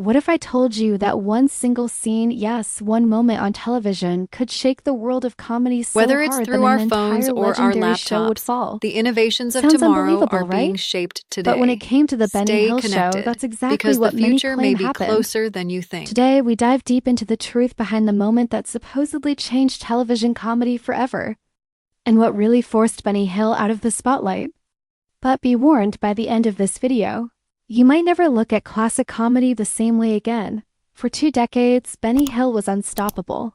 What if I told you that one single scene, yes, one moment on television, could shake the world of comedy so Whether it's hard that through an our phones entire or our legendary show would laptops, fall? the innovations of Sounds tomorrow are unbelievable, being right? shaped But when it today. came to the Benny Stay Hill show, connected, that's exactly because the what many future may claim be happened. closer than you think. Today, we dive deep into the truth behind the moment that supposedly changed television comedy forever, and what really forced Benny Hill out of the spotlight. But be warned, by the end of this video, you might never look at classic comedy the same way again. For 2 decades, Benny Hill was unstoppable.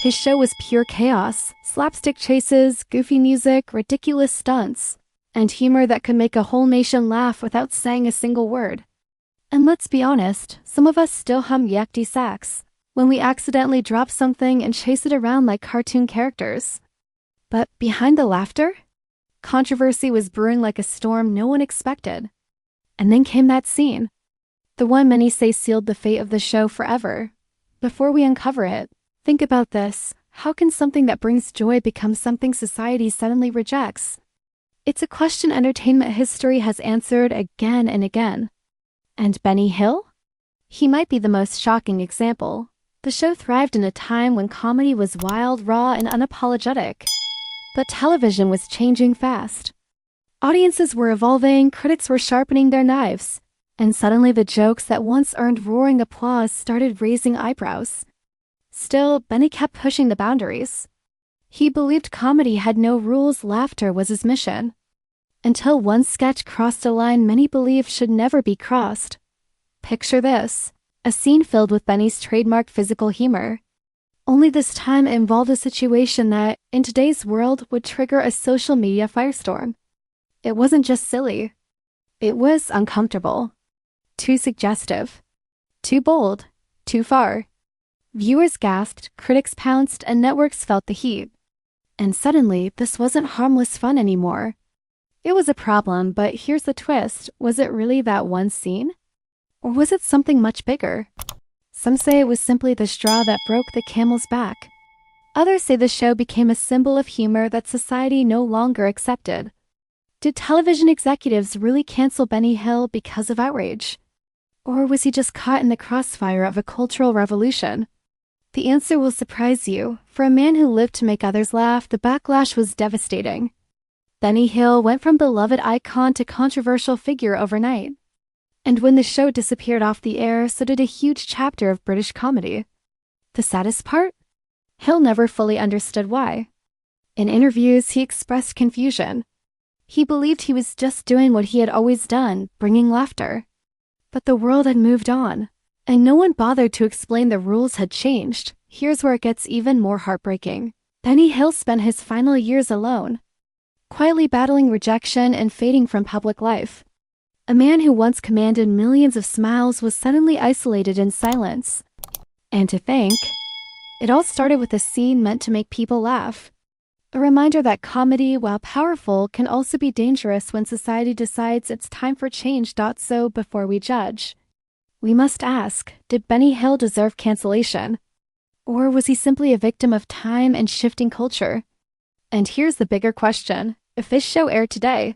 His show was pure chaos, slapstick chases, goofy music, ridiculous stunts, and humor that could make a whole nation laugh without saying a single word. And let's be honest, some of us still hum yakety sax when we accidentally drop something and chase it around like cartoon characters. But behind the laughter, controversy was brewing like a storm no one expected. And then came that scene, the one many say sealed the fate of the show forever. Before we uncover it, think about this. How can something that brings joy become something society suddenly rejects? It's a question entertainment history has answered again and again. And Benny Hill? He might be the most shocking example. The show thrived in a time when comedy was wild, raw, and unapologetic. But television was changing fast. Audiences were evolving, critics were sharpening their knives, and suddenly the jokes that once earned roaring applause started raising eyebrows. Still, Benny kept pushing the boundaries. He believed comedy had no rules, laughter was his mission. Until one sketch crossed a line many believed should never be crossed. Picture this, a scene filled with Benny's trademark physical humor. Only this time it involved a situation that, in today's world, would trigger a social media firestorm. It wasn't just silly. It was uncomfortable. Too suggestive. Too bold. Too far. Viewers gasped, critics pounced, and networks felt the heat. And suddenly, this wasn't harmless fun anymore. It was a problem, but here's the twist. Was it really that one scene? Or was it something much bigger? Some say it was simply the straw that broke the camel's back. Others say the show became a symbol of humor that society no longer accepted. Did television executives really cancel Benny Hill because of outrage? Or was he just caught in the crossfire of a cultural revolution? The answer will surprise you. For a man who lived to make others laugh, the backlash was devastating. Benny Hill went from beloved icon to controversial figure overnight. And when the show disappeared off the air, so did a huge chapter of British comedy. The saddest part? Hill never fully understood why. In interviews, he expressed confusion. He believed he was just doing what he had always done, bringing laughter. But the world had moved on, and no one bothered to explain the rules had changed. Here's where it gets even more heartbreaking. Benny Hill spent his final years alone, quietly battling rejection and fading from public life. A man who once commanded millions of smiles was suddenly isolated in silence. And to think, it all started with a scene meant to make people laugh. A reminder that comedy, while powerful, can also be dangerous when society decides it's time for change. So before we judge, we must ask, did Benny Hill deserve cancellation? Or was he simply a victim of time and shifting culture? And here's the bigger question. If this show aired today,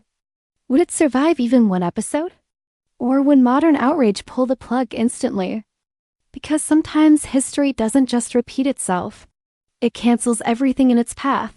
would it survive even one episode? Or would modern outrage pull the plug instantly? Because sometimes history doesn't just repeat itself. It cancels everything in its path.